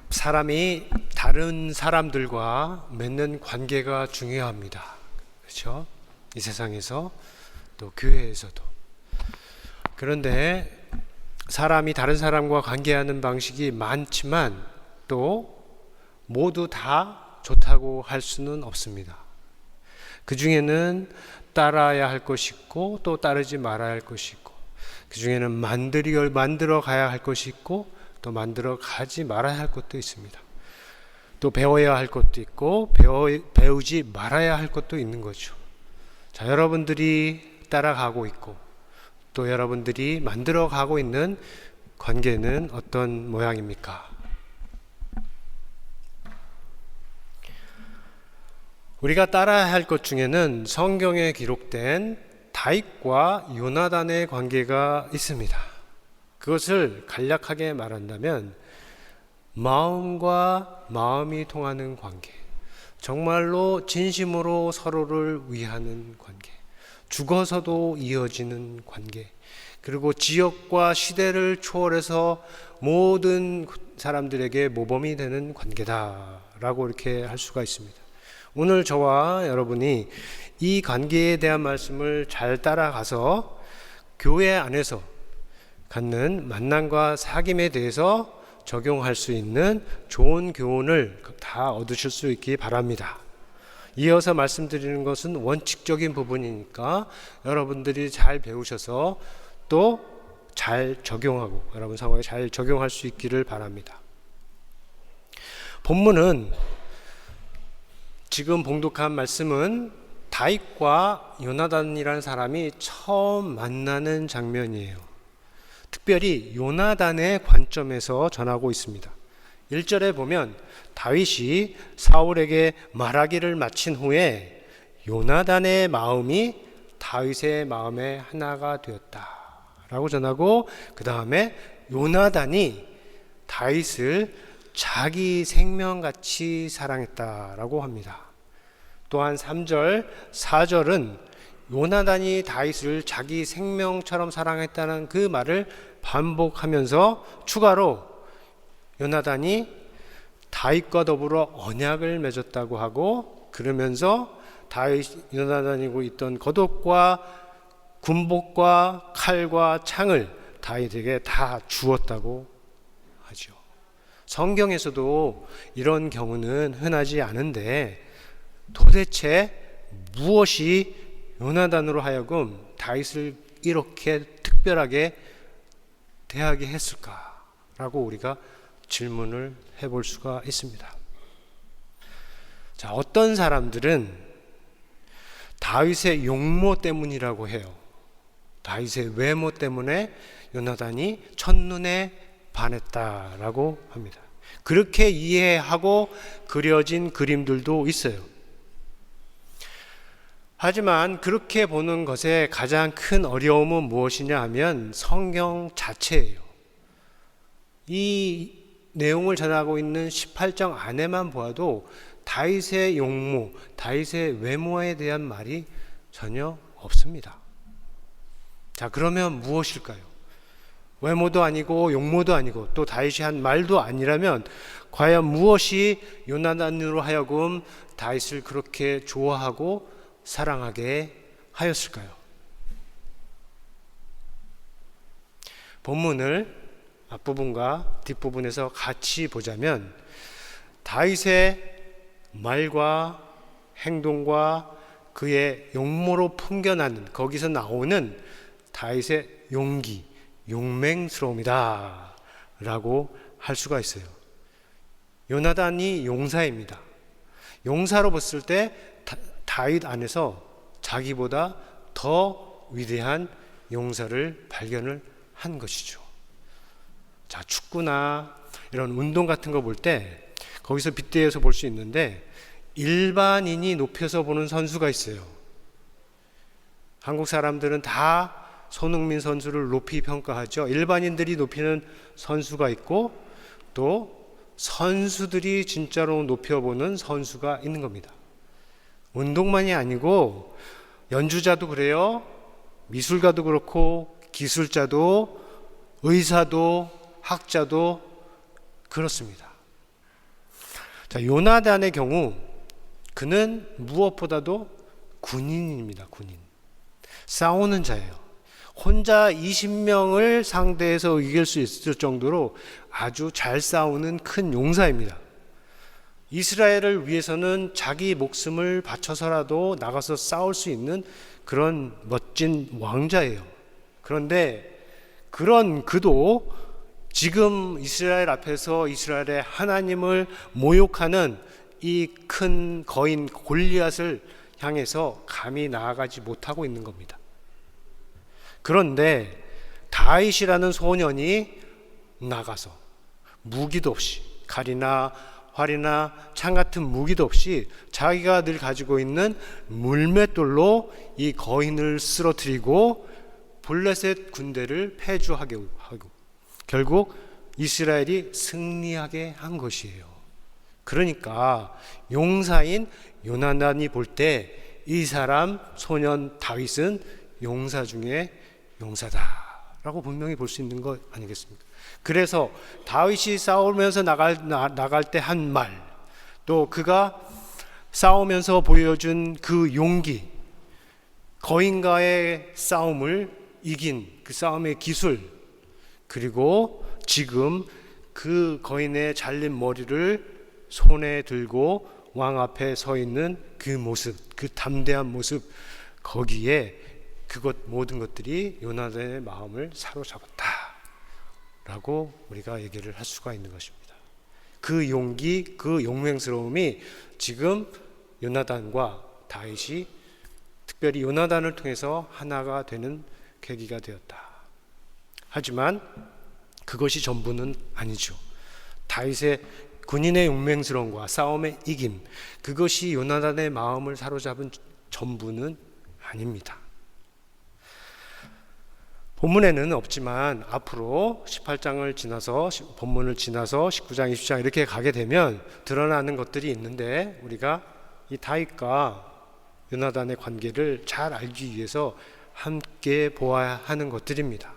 사람이 다른 사람들과 맺는 관계가 중요합니다. 그렇죠? 이 세상에서 또 교회에서도. 그런데 사람이 다른 사람과 관계하는 방식이 많지만 또 모두 다 좋다고 할 수는 없습니다. 그 중에는 따라야 할 것이 있고 또 따르지 말아야 할 것이 있고, 그 중에는 만들어 가야 할 것이 있고 또 만들어 가지 말아야 할 것도 있습니다. 또 배워야 할 것도 있고 배우지 말아야 할 것도 있는 거죠. 자, 여러분들이 따라가고 있고 또 여러분들이 만들어 가고 있는 관계는 어떤 모양입니까? 우리가 따라야 할 것 중에는 성경에 기록된 다윗과 요나단의 관계가 있습니다. 그것을 간략하게 말한다면 마음과 마음이 통하는 관계, 정말로 진심으로 서로를 위하는 관계, 죽어서도 이어지는 관계, 그리고 지역과 시대를 초월해서 모든 사람들에게 모범이 되는 관계다라고 이렇게 할 수가 있습니다. 오늘 저와 여러분이 이 관계에 대한 말씀을 잘 따라가서 교회 안에서 갖는 만남과 사귐에 대해서 적용할 수 있는 좋은 교훈을 다 얻으실 수 있기 바랍니다. 이어서 말씀드리는 것은 원칙적인 부분이니까 여러분들이 잘 배우셔서 또 잘 적용하고 여러분 상황에 잘 적용할 수 있기를 바랍니다. 본문은 지금 봉독한 말씀은 다윗과 요나단이라는 사람이 처음 만나는 장면이에요. 특별히 요나단의 관점에서 전하고 있습니다. 1절에 보면 다윗이 사울에게 말하기를 마친 후에 요나단의 마음이 다윗의 마음에 하나가 되었다 라고 전하고, 그 다음에 요나단이 다윗을 자기 생명같이 사랑했다라고 합니다. 또한 3절, 4절은 요나단이 다윗을 자기 생명처럼 사랑했다는 그 말을 반복하면서 추가로 요나단이 다윗과 더불어 언약을 맺었다고 하고, 그러면서 다윗 요나단이고 있던 겉옷과 군복과 칼과 창을 다윗에게 다 주었다고 하죠. 성경에서도 이런 경우는 흔하지 않은데 도대체 무엇이 요나단으로 하여금 다윗을 이렇게 특별하게 대하게 했을까라고 우리가 질문을 해볼 수가 있습니다. 자, 어떤 사람들은 다윗의 용모 때문이라고 해요. 다윗의 외모 때문에 요나단이 첫눈에 반했다라고 합니다. 그렇게 이해하고 그려진 그림들도 있어요. 하지만 그렇게 보는 것의 가장 큰 어려움은 무엇이냐 하면 성경 자체예요. 이 내용을 전하고 있는 18장 안에만 보아도 다윗의 용모, 다윗의 외모에 대한 말이 전혀 없습니다. 자, 그러면 무엇일까요? 외모도 아니고 용모도 아니고 또 다윗이 한 말도 아니라면 과연 무엇이 요나단으로 하여금 다윗을 그렇게 좋아하고 사랑하게 하였을까요? 본문을 앞부분과 뒷부분에서 같이 보자면 다윗의 말과 행동과 그의 용모로 풍겨나는, 거기서 나오는 다윗의 용기, 용맹스러움이다 라고 할 수가 있어요. 요나단이 용사입니다. 용사로 봤을 때 다윗 안에서 자기보다 더 위대한 용사를 발견을 한 것이죠. 자, 축구나 이런 운동 같은 거 볼 때 거기서 빗대어서 볼 수 있는데 일반인이 높여서 보는 선수가 있어요. 한국 사람들은 다 손흥민 선수를 높이 평가하죠. 일반인들이 높이는 선수가 있고 또 선수들이 진짜로 높여보는 선수가 있는 겁니다. 운동만이 아니고 연주자도 그래요. 미술가도 그렇고 기술자도 의사도 학자도 그렇습니다. 자, 요나단의 경우 그는 무엇보다도 군인입니다. 군인. 싸우는 자예요. 혼자 20명을 상대해서 이길 수 있을 정도로 아주 잘 싸우는 큰 용사입니다. 이스라엘을 위해서는 자기 목숨을 바쳐서라도 나가서 싸울 수 있는 그런 멋진 왕자예요. 그런데 그런 그도 지금 이스라엘 앞에서 이스라엘의 하나님을 모욕하는 이 큰 거인 골리앗을 향해서 감히 나아가지 못하고 있는 겁니다. 그런데 다윗이라는 소년이 나가서 무기도 없이 칼이나 활이나 창 같은 무기도 없이 자기가 늘 가지고 있는 물맷돌로 이 거인을 쓰러뜨리고 블레셋 군대를 패주하게 하고 결국 이스라엘이 승리하게 한 것이에요. 그러니까 용사인 요나단이 볼 때 이 사람 소년 다윗은 용사 중에 용사다라고 분명히 볼 수 있는 것 아니겠습니까? 그래서 다윗이 싸우면서 나갈 때 한 말, 또 그가 싸우면서 보여준 그 용기, 거인과의 싸움을 이긴 그 싸움의 기술, 그리고 지금 그 거인의 잘린 머리를 손에 들고 왕 앞에 서 있는 그 모습, 그 담대한 모습, 거기에 그것 모든 것들이 요나단의 마음을 사로잡았다라고 우리가 얘기를 할 수가 있는 것입니다. 그 용기, 그 용맹스러움이 지금 요나단과 다윗이 특별히 요나단을 통해서 하나가 되는 계기가 되었다. 하지만 그것이 전부는 아니죠. 다윗의 군인의 용맹스러움과 싸움의 이김, 그것이 요나단의 마음을 사로잡은 전부는 아닙니다. 본문에는 없지만 앞으로 18장을 지나서 본문을 지나서 19장, 20장 이렇게 가게 되면 드러나는 것들이 있는데 우리가 이 다윗과 요나단의 관계를 잘 알기 위해서 함께 보아야 하는 것들입니다.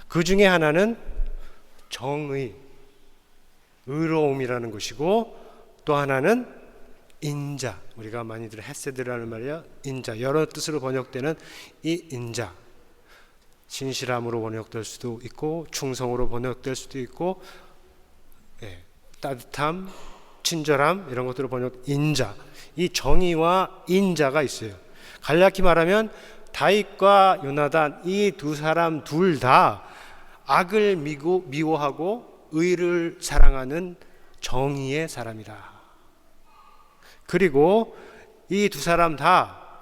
그 중에 하나는 정의, 의로움이라는 것이고, 또 하나는 인자, 우리가 많이들 헤세드라는 말이야. 인자, 여러 뜻으로 번역되는 이 인자, 신실함으로 번역될 수도 있고 충성으로 번역될 수도 있고, 따뜻함, 친절함 이런 것들로 번역. 인자, 이 정의와 인자가 있어요. 간략히 말하면 다윗과 요나단 이 두 사람 둘 다 악을 미워하고 의를 사랑하는 정의의 사람이다. 그리고 이 두 사람 다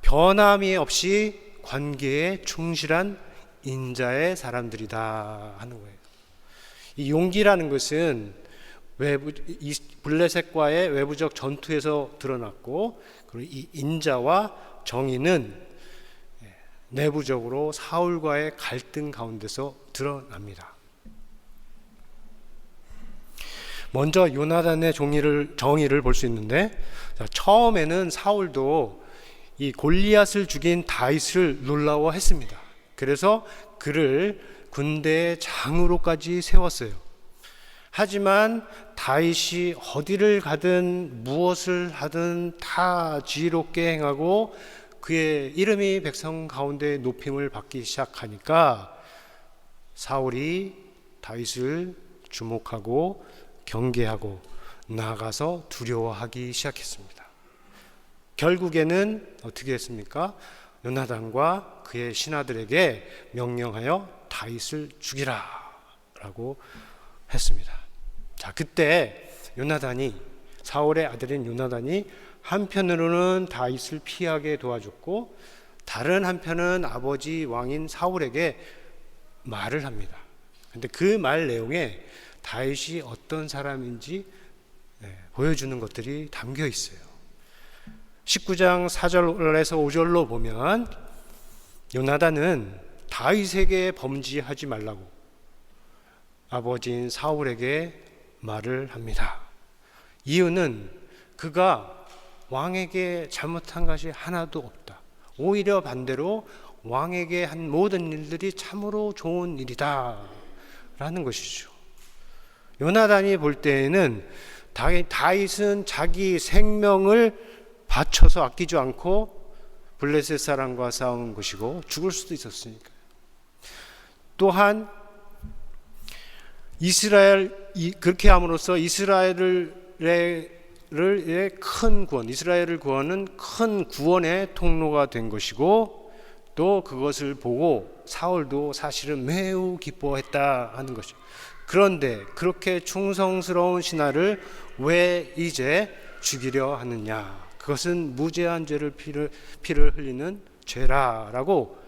변함이 없이 관계에 충실한 인자의 사람들이다 하는 거예요. 이 용기라는 것은 블레셋과의 외부적 전투에서 드러났고, 그리고 이 인자와 정의는 내부적으로 사울과의 갈등 가운데서 드러납니다. 먼저 요나단의 정의를 볼 수 있는데, 처음에는 사울도 이 골리앗을 죽인 다윗을 놀라워했습니다. 그래서 그를 군대의 장으로까지 세웠어요. 하지만 다윗이 어디를 가든 무엇을 하든 다 지혜롭게 행하고 그의 이름이 백성 가운데 높임을 받기 시작하니까 사울이 다윗을 주목하고 경계하고 나아가서 두려워하기 시작했습니다. 결국에는 어떻게 했습니까? 요나단과 그의 신하들에게 명령하여 다윗을 죽이라 라고 했습니다. 자, 그때 요나단이, 사울의 아들인 요나단이 한편으로는 다윗을 피하게 도와줬고, 다른 한편은 아버지 왕인 사울에게 말을 합니다. 근데 그 말 내용에 다윗이 어떤 사람인지 보여주는 것들이 담겨 있어요. 19장 4절에서 5절로 보면 요나단은 다윗에게 범죄하지 말라고 아버지인 사울에게 말을 합니다. 이유는 그가 왕에게 잘못한 것이 하나도 없다. 오히려 반대로 왕에게 한 모든 일들이 참으로 좋은 일이다 라는 것이죠. 요나단이 볼 때에는 다윗은 자기 생명을 바쳐서 아끼지 않고 블레셋 사람과 싸운 것이고 죽을 수도 있었으니까요. 또한 그렇게 함으로써 이스라엘을 큰 구원, 이스라엘을 구하는 큰 구원의 통로가 된 것이고, 또 그것을 보고 사울도 사실은 매우 기뻐했다 하는 것이죠. 그런데 그렇게 충성스러운 신하를 왜 이제 죽이려 하느냐? 그것은 무죄한 피를 흘리는 죄라라고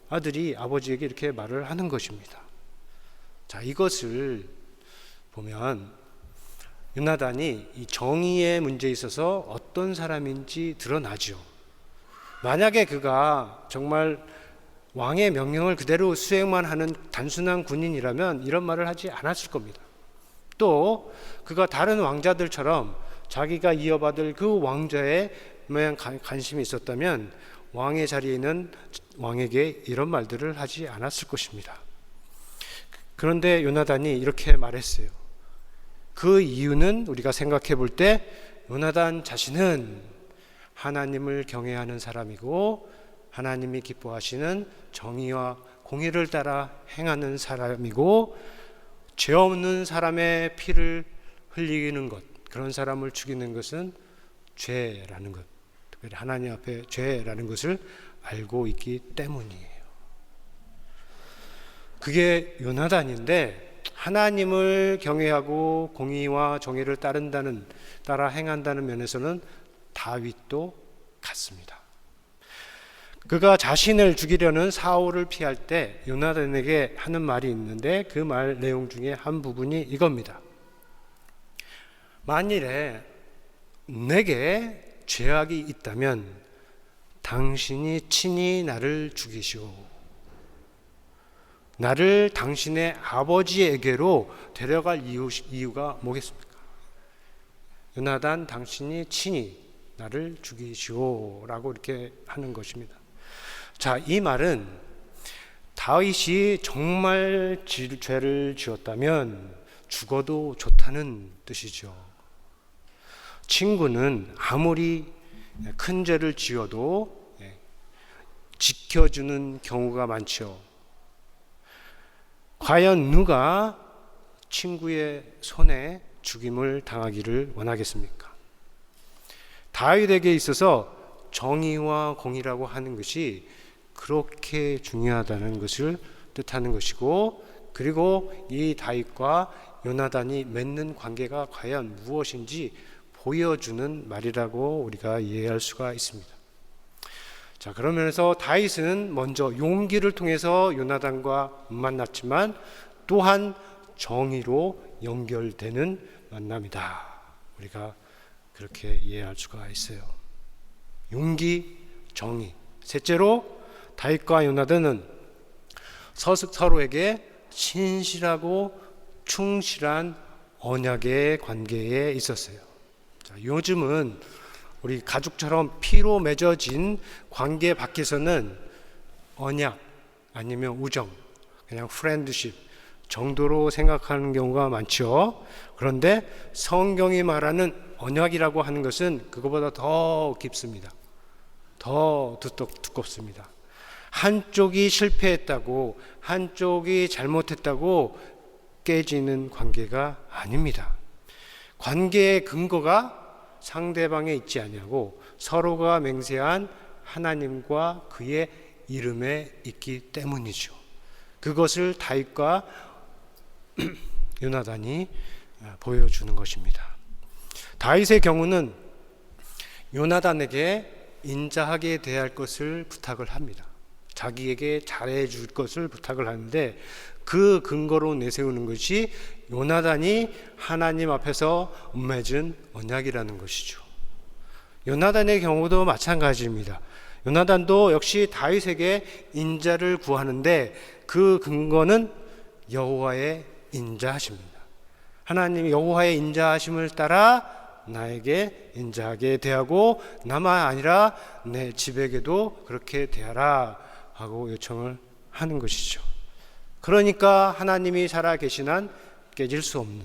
아들이 아버지에게 이렇게 말을 하는 것입니다. 자, 이것을 보면 요나단이 이 정의의 문제에 있어서 어떤 사람인지 드러나죠. 만약에 그가 정말 왕의 명령을 그대로 수행만 하는 단순한 군인이라면 이런 말을 하지 않았을 겁니다. 또 그가 다른 왕자들처럼 자기가 이어받을 그 왕좌에 관심이 있었다면 왕의 자리에 있는 왕에게 이런 말들을 하지 않았을 것입니다. 그런데 요나단이 이렇게 말했어요. 그 이유는 우리가 생각해 볼 때 요나단 자신은 하나님을 경외하는 사람이고 하나님이 기뻐하시는 정의와 공의를 따라 행하는 사람이고, 죄 없는 사람의 피를 흘리는 것, 그런 사람을 죽이는 것은 죄라는 것, 특별히 하나님 앞에 죄라는 것을 알고 있기 때문이에요. 그게 요나단인데, 하나님을 경외하고 공의와 정의를 따라 행한다는 면에서는 다윗도 같습니다. 그가 자신을 죽이려는 사울을 피할 때 요나단에게 하는 말이 있는데, 그 말 내용 중에 한 부분이 이겁니다. 만일에 내게 죄악이 있다면 당신이 친히 나를 죽이시오. 나를 당신의 아버지에게로 데려갈 이유가 뭐겠습니까? 요나단, 당신이 친히 나를 죽이시오 라고 이렇게 하는 것입니다. 자, 이 말은 다윗이 정말 죄를 지었다면 죽어도 좋다는 뜻이죠. 친구는 아무리 큰 죄를 지어도 지켜주는 경우가 많죠. 과연 누가 친구의 손에 죽임을 당하기를 원하겠습니까? 다윗에게 있어서 정의와 공의라고 하는 것이 그렇게 중요하다는 것을 뜻하는 것이고, 그리고 이 다윗과 요나단이 맺는 관계가 과연 무엇인지 보여주는 말이라고 우리가 이해할 수가 있습니다. 자, 그러면서 다윗은 먼저 용기를 통해서 요나단과 만났지만 또한 정의로 연결되는 만남이다. 우리가 그렇게 이해할 수가 있어요. 용기, 정의. 셋째로 다윗과 요나단은 서로에게 신실하고 충실한 언약의 관계에 있었어요. 자, 요즘은 우리 가족처럼 피로 맺어진 관계 밖에서는 언약 아니면 우정, 그냥 프렌드십 정도로 생각하는 경우가 많죠. 그런데 성경이 말하는 언약이라고 하는 것은 그거보다 더 깊습니다. 더 두껍습니다. 한쪽이 실패했다고, 한쪽이 잘못했다고 깨지는 관계가 아닙니다. 관계의 근거가 상대방에 있지 아니하고 서로가 맹세한 하나님과 그의 이름에 있기 때문이죠. 그것을 다윗과 요나단이 보여주는 것입니다. 다윗의 경우는 요나단에게 인자하게 대할 것을 부탁을 합니다. 자기에게 잘해줄 것을 부탁을 하는데, 그 근거로 내세우는 것이 요나단이 하나님 앞에서 맺은 언약이라는 것이죠. 요나단의 경우도 마찬가지입니다. 요나단도 역시 다윗에게 인자를 구하는데 그 근거는 여호와의 인자하심입니다. 하나님 여호와의 인자하심을 따라 나에게 인자하게 대하고 나만 아니라 내 집에게도 그렇게 대하라 하고 요청을 하는 것이죠. 그러니까 하나님이 살아계신 한 깨질 수 없는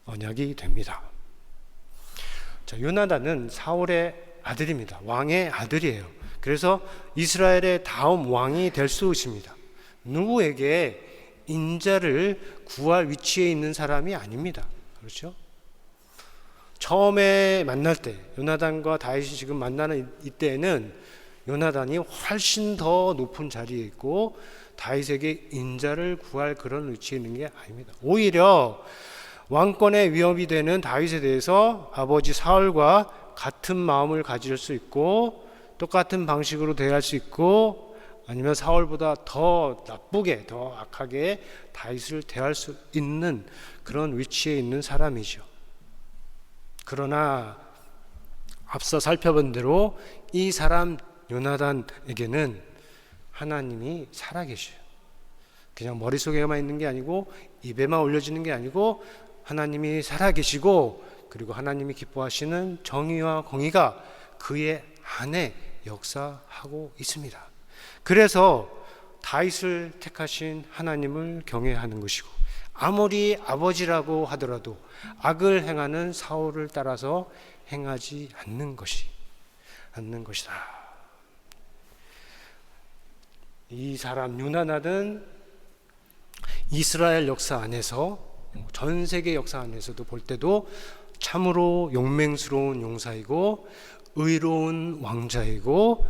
언약이 됩니다. 자, 요나단은 사울의 아들입니다. 왕의 아들이에요. 그래서 이스라엘의 다음 왕이 될 수 있습니다. 누구에게 인자를 구할 위치에 있는 사람이 아닙니다. 그렇죠? 처음에 만날 때 요나단과 다윗이 지금 만나는 이때에는 요나단이 훨씬 더 높은 자리에 있고 다윗에게 인자를 구할 그런 위치에 있는 게 아닙니다. 오히려 왕권의 위협이 되는 다윗에 대해서 아버지 사울과 같은 마음을 가질 수 있고 똑같은 방식으로 대할 수 있고 아니면 사울보다 더 나쁘게 더 악하게 다윗을 대할 수 있는 그런 위치에 있는 사람이죠. 그러나 앞서 살펴본 대로 이 사람 요나단에게는 하나님이 살아계셔요. 그냥 머릿속에만 있는 게 아니고 입에만 올려지는 게 아니고 하나님이 살아계시고 그리고 하나님이 기뻐하시는 정의와 공의가 그의 안에 역사하고 있습니다. 그래서 다윗을 택하신 하나님을 경외하는 것이고 아무리 아버지라고 하더라도 악을 행하는 사울을 따라서 행하지 않는 것이다. 이 사람 요나단은 이스라엘 역사 안에서 전 세계 역사 안에서도 볼 때도 참으로 용맹스러운 용사이고 의로운 왕자이고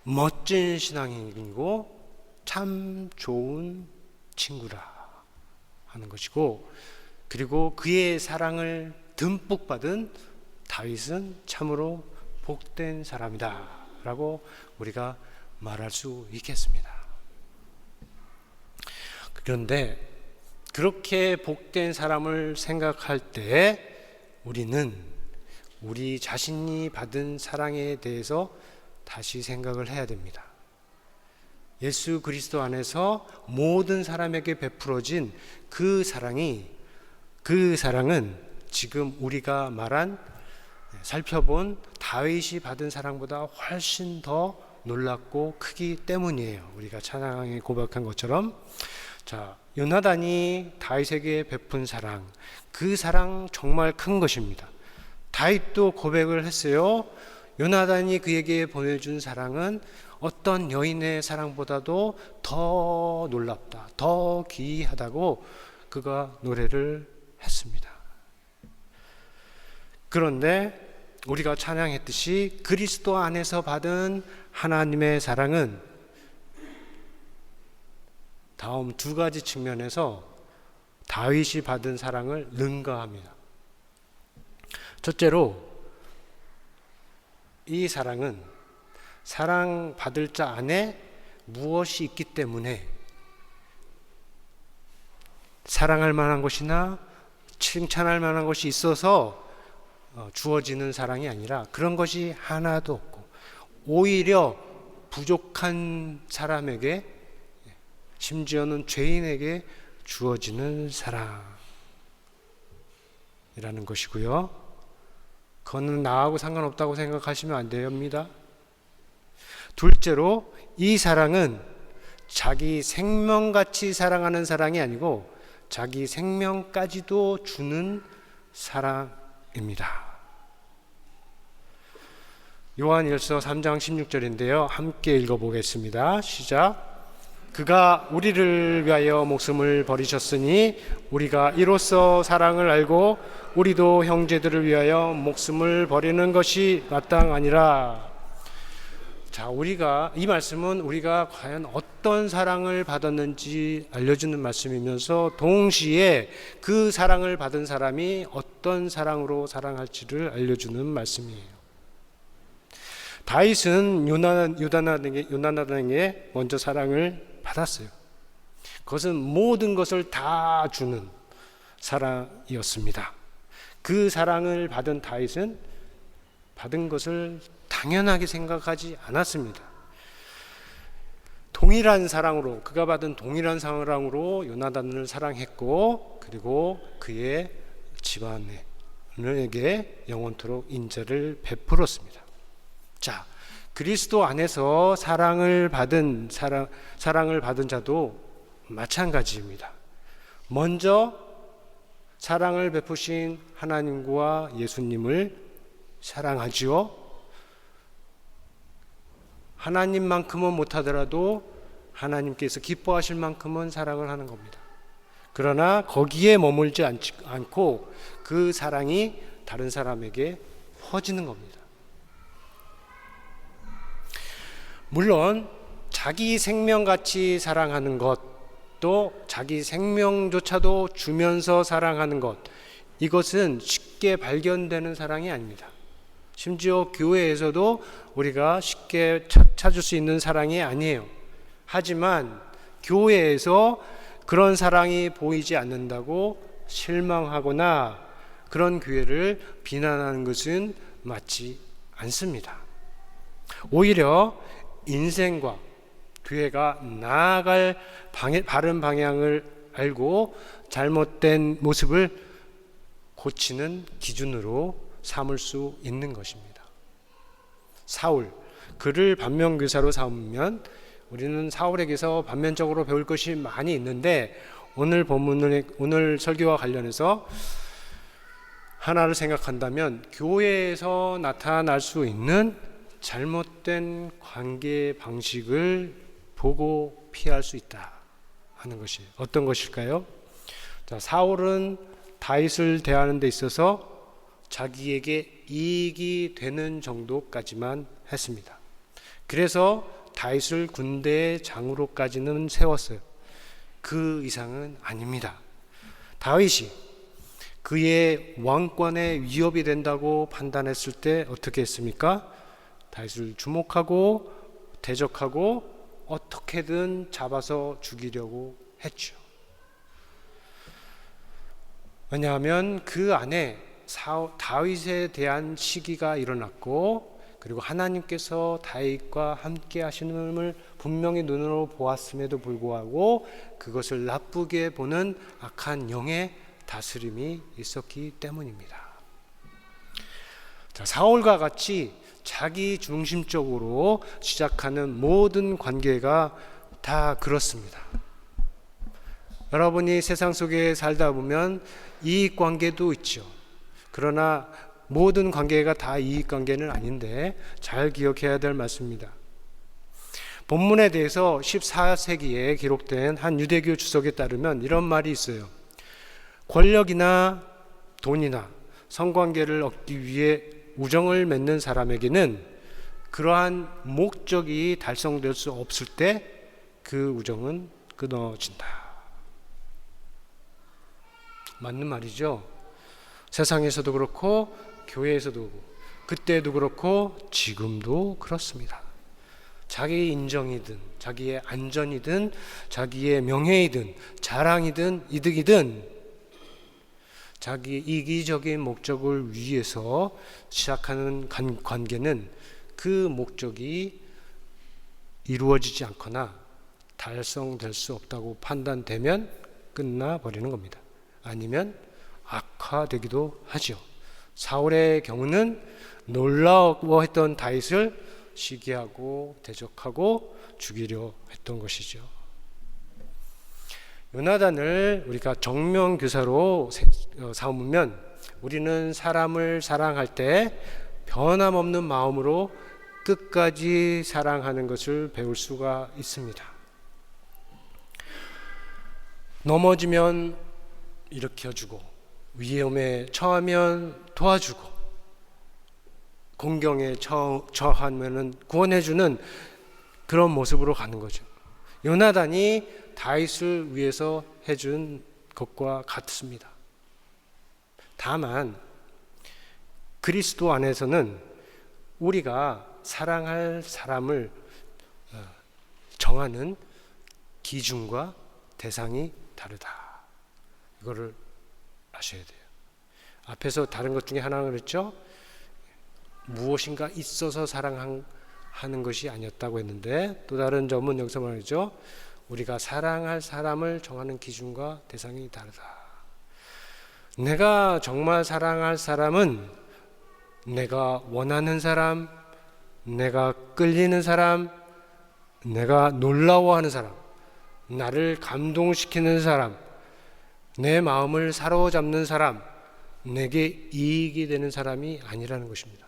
멋진 신앙인이고 참 좋은 친구라 하는 것이고 그리고 그의 사랑을 듬뿍 받은 다윗은 참으로 복된 사람이다 라고 우리가 말할 수 있겠습니다. 그런데 그렇게 복된 사람을 생각할 때 우리는 우리 자신이 받은 사랑에 대해서 다시 생각을 해야 됩니다. 예수 그리스도 안에서 모든 사람에게 베풀어진 그 사랑은 지금 우리가 말한 살펴본 다윗이 받은 사랑보다 훨씬 더 놀랍고 크기 때문이에요. 우리가 찬양에 고백한 것처럼 자, 요나단이 다윗에게 베푼 사랑, 그 사랑 정말 큰 것입니다. 다윗도 고백을 했어요. 요나단이 그에게 보내준 사랑은 어떤 여인의 사랑보다도 더 놀랍다, 더 기이하다고 그가 노래를 했습니다. 그런데 우리가 찬양했듯이 그리스도 안에서 받은 하나님의 사랑은 다음 두 가지 측면에서 다윗이 받은 사랑을 능가합니다. 첫째로 이 사랑은 사랑받을 자 안에 무엇이 있기 때문에 사랑할 만한 것이나 칭찬할 만한 것이 있어서 주어지는 사랑이 아니라 그런 것이 하나도 없고 오히려 부족한 사람에게 심지어는 죄인에게 주어지는 사랑이라는 것이고요. 그거는 나하고 상관없다고 생각하시면 안 됩니다. 둘째로 이 사랑은 자기 생명같이 사랑하는 사랑이 아니고 자기 생명까지도 주는 사랑입니다. 요한일서 3장 16절인데요. 함께 읽어보겠습니다. 시작. 그가 우리를 위하여 목숨을 버리셨으니 우리가 이로써 사랑을 알고 우리도 형제들을 위하여 목숨을 버리는 것이 마땅하니라. 자, 이 말씀은 우리가 과연 어떤 사랑을 받았는지 알려주는 말씀이면서 동시에 그 사랑을 받은 사람이 어떤 사랑으로 사랑할지를 알려주는 말씀이에요. 다윗은 요나단에게 먼저 사랑을 받았어요. 그것은 모든 것을 다 주는 사랑이었습니다. 그 사랑을 받은 다윗은 받은 것을 당연하게 생각하지 않았습니다. 동일한 사랑으로 그가 받은 동일한 사랑으로 요나단을 사랑했고 그리고 그의 집안에게 영원토록 인자를 베풀었습니다. 자, 그리스도 안에서 사랑을 받은 자도 마찬가지입니다. 먼저 사랑을 베푸신 하나님과 예수님을 사랑하지요. 하나님만큼은 못하더라도 하나님께서 기뻐하실 만큼은 사랑을 하는 겁니다. 그러나 거기에 머물지 않고 그 사랑이 다른 사람에게 퍼지는 겁니다. 물론 자기 생명같이 사랑하는 것, 또 자기 생명조차도 주면서 사랑하는 것, 이것은 쉽게 발견되는 사랑이 아닙니다. 심지어 교회에서도 우리가 쉽게 찾을 수 있는 사랑이 아니에요. 하지만 교회에서 그런 사랑이 보이지 않는다고 실망하거나 그런 교회를 비난하는 것은 맞지 않습니다. 오히려 인생과 교회가 나아갈 바른 방향을 알고 잘못된 모습을 고치는 기준으로 삼을 수 있는 것입니다. 사울, 그를 반면교사로 삼으면 우리는 사울에게서 반면적으로 배울 것이 많이 있는데 오늘 설교와 관련해서 하나를 생각한다면 교회에서 나타날 수 있는 잘못된 관계 방식을 보고 피할 수 있다 하는 것이 어떤 것일까요? 자, 사울은 다윗을 대하는 데 있어서 자기에게 이익이 되는 정도까지만 했습니다. 그래서 다윗을 군대의 장으로까지는 세웠어요. 그 이상은 아닙니다. 다윗이 그의 왕권에 위협이 된다고 판단했을 때 어떻게 했습니까? 다윗을 주목하고 대적하고 어떻게든 잡아서 죽이려고 했죠. 왜냐하면 그 안에 다윗에 대한 시기가 일어났고, 그리고 하나님께서 다윗과 함께 하시는 분명히 눈으로 보았음에도 불구하고 그것을 나쁘게 보는 악한 영의 다스림이 있었기 때문입니다. 자, 사울과 같이 자기 중심적으로 시작하는 모든 관계가 다 그렇습니다. 여러분이 세상 속에 살다 보면 이익 관계도 있죠. 그러나 모든 관계가 다 이익 관계는 아닌데 잘 기억해야 될 말씀입니다. 본문에 대해서 14세기에 기록된 한 유대교 주석에 따르면 이런 말이 있어요. 권력이나 돈이나 성관계를 얻기 위해 우정을 맺는 사람에게는 그러한 목적이 달성될 수 없을 때 그 우정은 끊어진다. 맞는 말이죠. 세상에서도 그렇고 교회에서도 그렇고 그때도 그렇고 지금도 그렇습니다. 자기의 인정이든 자기의 안전이든 자기의 명예이든 자랑이든 이득이든 자기 이기적인 목적을 위해서 시작하는 관계는 그 목적이 이루어지지 않거나 달성될 수 없다고 판단되면 끝나버리는 겁니다. 아니면 악화되기도 하죠. 사울의 경우는 놀라워했던 다윗을 시기하고 대적하고 죽이려 했던 것이죠. 요나단을 우리가 정면교사로 삼으면 우리는 사람을 사랑할 때 변함없는 마음으로 끝까지 사랑하는 것을 배울 수가 있습니다. 넘어지면 일으켜주고 위험에 처하면 도와주고 공경에 처하면 구원해주는 그런 모습으로 가는 거죠. 요나단이 다윗을 위해서 해준 것과 같습니다. 다만 그리스도 안에서는 우리가 사랑할 사람을 정하는 기준과 대상이 다르다. 이거를 아셔야 돼요. 앞에서 다른 것 중에 하나는 그랬죠. 무엇인가 있어서 사랑하는 것이 아니었다고 했는데 또 다른 점은 여기서 말이죠. 우리가 사랑할 사람을 정하는 기준과 대상이 다르다. 내가 정말 사랑할 사람은 내가 원하는 사람, 내가 끌리는 사람, 내가 놀라워하는 사람, 나를 감동시키는 사람, 내 마음을 사로잡는 사람, 내게 이익이 되는 사람이 아니라는 것입니다.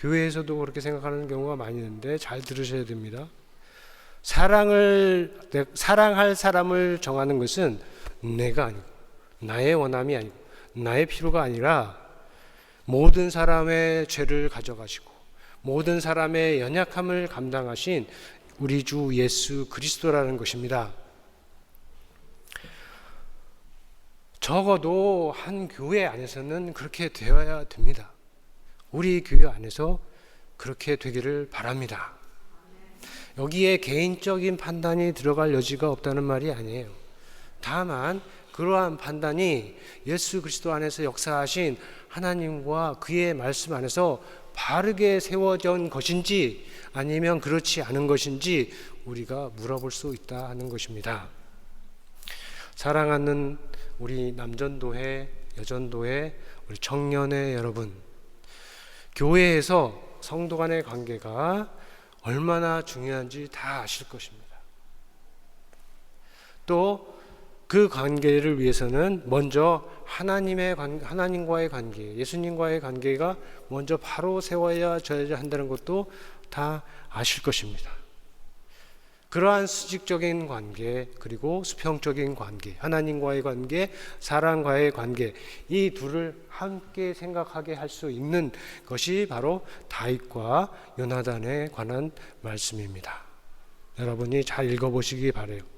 교회에서도 그렇게 생각하는 경우가 많이 있는데 잘 들으셔야 됩니다. 사랑할 사람을 정하는 것은 내가 아니고, 나의 원함이 아니고, 나의 필요가 아니라 모든 사람의 죄를 가져가시고 모든 사람의 연약함을 감당하신 우리 주 예수 그리스도라는 것입니다. 적어도 한 교회 안에서는 그렇게 되어야 됩니다. 우리 교회 안에서 그렇게 되기를 바랍니다. 여기에 개인적인 판단이 들어갈 여지가 없다는 말이 아니에요. 다만 그러한 판단이 예수 그리스도 안에서 역사하신 하나님과 그의 말씀 안에서 바르게 세워진 것인지 아니면 그렇지 않은 것인지 우리가 물어볼 수 있다 하는 것입니다. 사랑하는 우리 남전도회, 여전도회, 우리 청년회 여러분, 교회에서 성도 간의 관계가 얼마나 중요한지 다 아실 것입니다. 또 그 관계를 위해서는 먼저 하나님과의 관계, 예수님과의 관계가 먼저 바로 세워져야 한다는 것도 다 아실 것입니다. 그러한 수직적인 관계, 그리고 수평적인 관계, 하나님과의 관계, 사람과의 관계, 이 둘을 함께 생각하게 할 수 있는 것이 바로 다윗과 요나단에 관한 말씀입니다. 여러분이 잘 읽어보시기 바라요.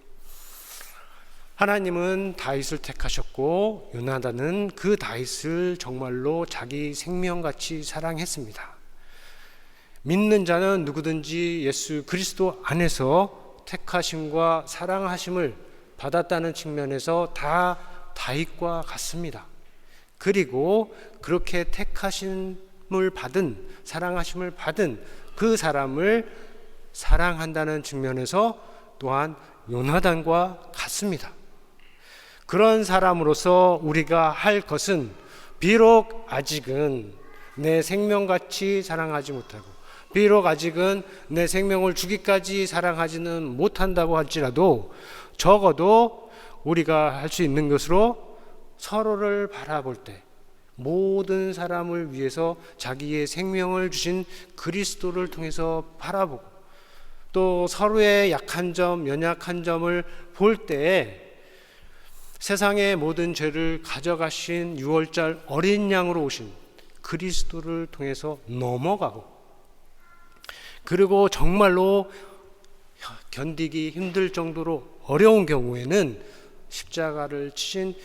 하나님은 다윗을 택하셨고 요나단은 그 다윗을 정말로 자기 생명같이 사랑했습니다. 믿는 자는 누구든지 예수 그리스도 안에서 택하심과 사랑하심을 받았다는 측면에서 다 다윗과 같습니다. 그리고 그렇게 택하심을 받은, 사랑하심을 받은 그 사람을 사랑한다는 측면에서 또한 요나단과 같습니다. 그런 사람으로서 우리가 할 것은 비록 아직은 내 생명같이 사랑하지 못하고 비록 아직은 내 생명을 주기까지 사랑하지는 못한다고 할지라도 적어도 우리가 할 수 있는 것으로 서로를 바라볼 때 모든 사람을 위해서 자기의 생명을 주신 그리스도를 통해서 바라보고 또 서로의 약한 점, 연약한 점을 볼 때 세상의 모든 죄를 가져가신 6월절 어린 양으로 오신 그리스도를 통해서 넘어가고 그리고 정말로 견디기 힘들 정도로 어려운 경우에는 십자가를 치신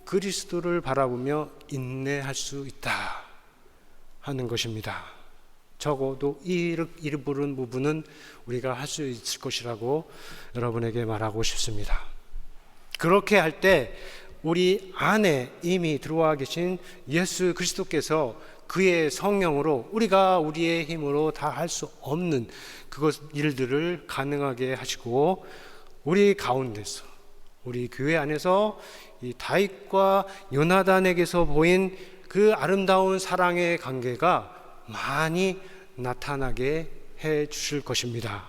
그리스도를 바라보며 인내할 수 있다 하는 것입니다. 적어도 이 부분 부분은 우리가 할 수 있을 것이라고 여러분에게 말하고 싶습니다. 그렇게 할 때 우리 안에 이미 들어와 계신 예수 그리스도께서 그의 성령으로 우리가 우리의 힘으로 다 할 수 없는 일들을 가능하게 하시고 우리 가운데서 우리 교회 안에서 이 다윗과 요나단에게서 보인 그 아름다운 사랑의 관계가 많이 나타나게 해 주실 것입니다.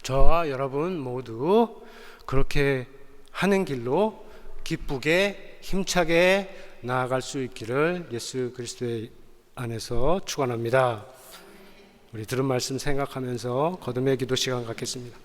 저와 여러분 모두 그렇게 하는 길로 기쁘게 힘차게 나아갈 수 있기를 예수 그리스도의 안에서 축원합니다. 우리 들은 말씀 생각하면서 거듭의 기도 시간 갖겠습니다.